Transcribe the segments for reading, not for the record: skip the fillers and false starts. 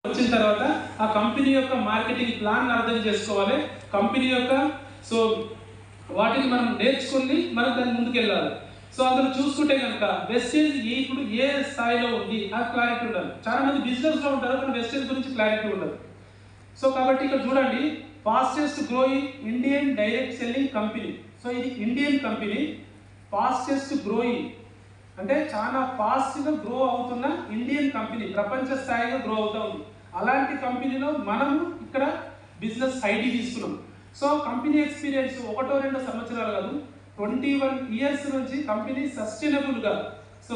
వచ్చిన తర్వాత ఆ కంపెనీ యొక్క మార్కెటింగ్ ప్లాన్ అర్థం చేసుకోవాలి. కంపెనీ యొక్క వాటిని మనం నేర్చుకుని మనం దాని ముందుకు వెళ్ళాలి. అందులో చూసుకుంటే కనుక వెస్టేజ్ ఇప్పుడు ఏ స్థాయిలో ఉంది ఆ క్లారిటీ ఉండాలి. చాలా మంది బిజినెస్లో ఉంటారు కానీ వెస్టేజ్ గురించి క్లారిటీ ఉండదు. కాబట్టి ఇక్కడ చూడండి, fastest growing Indian direct selling company. ఇది ఇండియన్ కంపెనీ, ఫాస్టెస్ట్ గ్రోయింగ్ అంటే చాలా ఫాస్ట్గా గ్రో అవుతున్న ఇండియన్ కంపెనీ, ప్రపంచ స్థాయిగా గ్రో అవుతూ ఉంది. అలాంటి కంపెనీలో మనము ఇక్కడ బిజినెస్ ఐడి తీసుకున్నాం. కంపెనీ ఎక్స్పీరియన్స్ 1-2 సంవత్సరాలు కాదు, 21 ఇయర్స్ నుంచి కంపెనీ సస్టైనబుల్గా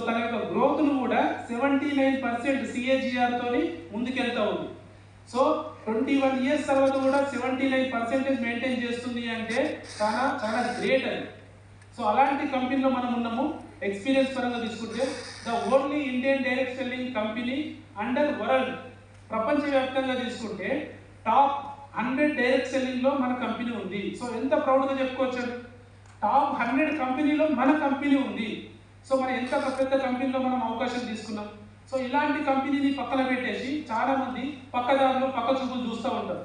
తన యొక్క గ్రోత్ను కూడా 79% CAGR తోని ముందుకెళ్తా ఉంది. 21 ఇయర్స్ తర్వాత కూడా 79% మెయింటైన్ చేస్తుంది అంటే చాలా చాలా గ్రేట్ అది. అలాంటి కంపెనీలో మనం ఉన్నాము. ఎక్స్పీరియన్స్ పరంగా తీసుకుంటే the only Indian direct selling company under world, ప్రపంచవ్యాప్తంగా తీసుకుంటే టాప్ 100 డైరెక్ట్ సెల్లింగ్లో మన కంపెనీ ఉంది. ఎంత ప్రౌడ్గా చెప్పుకోవచ్చు, టాప్ 100 కంపెనీలో మన కంపెనీ ఉంది. మనం ఎంత పెద్ద కంపెనీలో మనం అవకాశం తీసుకున్నాం. ఇలాంటి కంపెనీని పక్కన పెట్టేసి చాలా మంది పక్కదారులు పక్క చూపులు చూస్తూ ఉంటారు.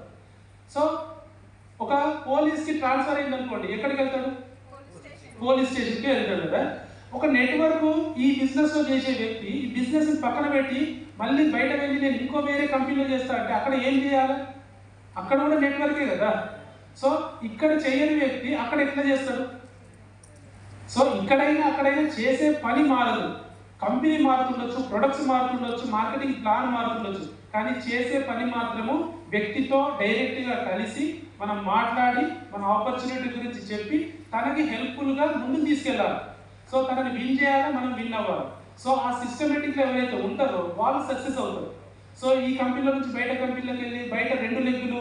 ఒక పోలీస్కి ట్రాన్స్ఫర్ అయింది అనుకోండి, ఎక్కడికి వెళ్తాడు? పోలీస్ స్టేషన్కి వెళ్తాడు కదా. ఒక నెట్వర్క్ ఈ బిజినెస్లో చేసే వ్యక్తి ఈ బిజినెస్ పక్కన పెట్టి మళ్ళీ బయట వెళ్ళి నేను ఇంకో వేరే కంపెనీలో చేస్తా అంటే అక్కడ ఏం చేయాలి? అక్కడ కూడా నెట్వర్కే కదా. ఇక్కడ చేయని వ్యక్తి అక్కడ ఎట్లా చేస్తాడు? ఇక్కడైనా అక్కడైనా చేసే పని మారదు. కంపెనీ మారుతుండొచ్చు, ప్రొడక్ట్స్ మారుతుండొచ్చు, మార్కెటింగ్ ప్లాన్ మారుతుండొచ్చు, కానీ చేసే పని మాత్రము వ్యక్తితో డైరెక్ట్గా కలిసి మనం మాట్లాడి మన ఆపర్చునిటీ గురించి చెప్పి తనకి హెల్ప్ఫుల్గా ముందుకు తీసుకెళ్ళాలి. తనని విన్ చేయాలి, మనం విన్ అవ్వాలి. ఆ సిస్టమేటిక్గా ఎవరైతే ఉంటారో వాళ్ళు సక్సెస్ అవుతారు. ఈ కంపెనీల నుంచి బయట కంపెనీలకు వెళ్ళి బయట 2 లెగ్గులు.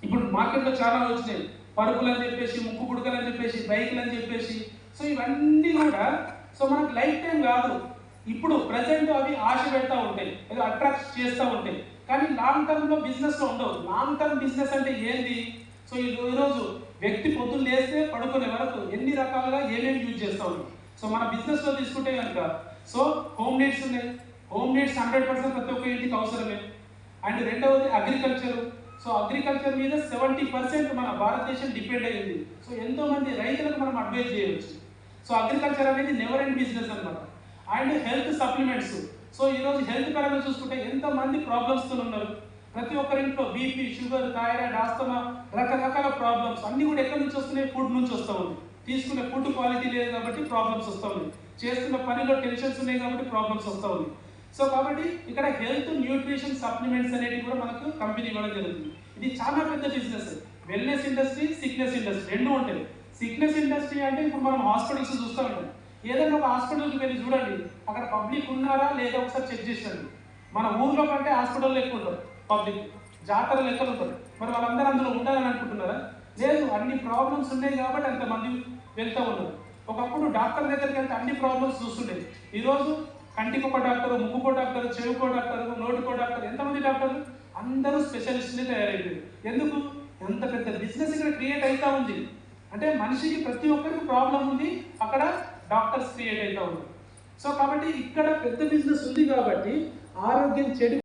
ఇప్పుడు మార్కెట్లో చాలా వచ్చినాయి, పరుపులు అని చెప్పేసి, ముక్కు పుడకలు అని చెప్పేసి, బైకులు అని చెప్పేసి. ఇవన్నీ కూడా మనకు లైఫ్ టైం కాదు. ఇప్పుడు ప్రజెంట్ అవి ఆశ పెడతా ఉంటాయి, ఏదో అట్రాక్ట్ చేస్తూ ఉంటాయి, కానీ లాంగ్ టర్మ్లో బిజినెస్లో ఉండవు. లాంగ్ టర్మ్ బిజినెస్ అంటే ఏంది? ఈరోజు వ్యక్తి పొద్దున్న లేస్తే పడుకునే వరకు ఎన్ని రకాలుగా ఏమేమి యూజ్ చేస్తూ ఉంటాం. మన బిజినెస్లో తీసుకుంటే కనుక హోమ్ నీడ్స్ ఉన్నాయి. హోమ్ నీడ్స్ 100% ప్రతి ఒక్క ఇంటికి అవసరమే. అండ్ రెండవది అగ్రికల్చర్. అగ్రికల్చర్ మీద 70% మన భారతదేశం డిపెండ్ అయ్యింది. ఎంతోమంది రైతులకు మనం అడ్వైజ్ చేయవచ్చు. అగ్రికల్చర్ అనేది నెవర్ ఎండ్ బిజినెస్ అనమాట. And health supplements. ఈరోజు హెల్త్ పరంగా చూసుకుంటే ఎంతమంది ప్రాబ్లమ్స్తో ఉన్నారు. ప్రతి ఒక్కరింట్లో బీపీ, షుగర్, థైరాయిడ్, ఆస్తమా, రకరకాల ప్రాబ్లమ్స్ అన్నీ కూడా ఎక్కడి నుంచి వస్తున్నాయి? ఫుడ్ నుంచి వస్తూ ఉంది. తీసుకునే ఫుడ్ క్వాలిటీ లేదు కాబట్టి ప్రాబ్లమ్స్ వస్తూ ఉంది. చేస్తున్న పనిలో టెన్షన్స్ ఉన్నాయి కాబట్టి ప్రాబ్లమ్స్ వస్తూ ఉంది. కాబట్టి ఇక్కడ హెల్త్ న్యూట్రిషన్ సప్లిమెంట్స్ అనేవి కూడా మనకు కంపెనీ ఇవ్వడం జరుగుతుంది. ఇది చాలా పెద్ద business. Wellness industry, sickness industry రెండు ఉంటాయి. సిక్నెస్ ఇండస్ట్రీ అంటే ఇప్పుడు మనం హాస్పిటల్స్ చూస్తూ ఉంటాం. ఏదైనా ఒక హాస్పిటల్కి వెళ్ళి చూడండి, అక్కడ పబ్లిక్ ఉన్నారా లేదా ఒకసారి చెక్ చేసండి. మన ఊర్లో కంటే హాస్పిటల్లో ఎక్కువ ఉంటారు పబ్లిక్, జాతర లెక్కలు ఉంటారు. మరి వాళ్ళందరూ అందులో ఉండాలని అనుకుంటున్నారా? లేదు, అన్ని ప్రాబ్లమ్స్ ఉన్నాయి కాబట్టి అంతమంది వెళ్తూ ఉన్నారు. ఒకప్పుడు డాక్టర్ దగ్గరికి వెళ్తే అన్ని ప్రాబ్లమ్స్ చూస్తుండేది. ఈరోజు కంటికి ఒక డాక్టర్, ముక్కుకో డాక్టర్, చెవికో డాక్టర్, నోటికో డాక్టర్, ఎంతమంది డాక్టర్లు? అందరూ స్పెషలిస్ట్లే తయారైపోయారు. ఎందుకు? ఎంత పెద్ద బిజినెస్ ఇక్కడ క్రియేట్ అవుతా ఉంది అంటే మనిషికి ప్రతి ఒక్కరికి ప్రాబ్లం ఉంది, అక్కడ డాక్టర్స్ క్రియేట్ అవుతా ఉంది. కాబట్టి ఇక్కడ పెద్ద బిజినెస్ ఉంది కాబట్టి ఆరోగ్యం చెడు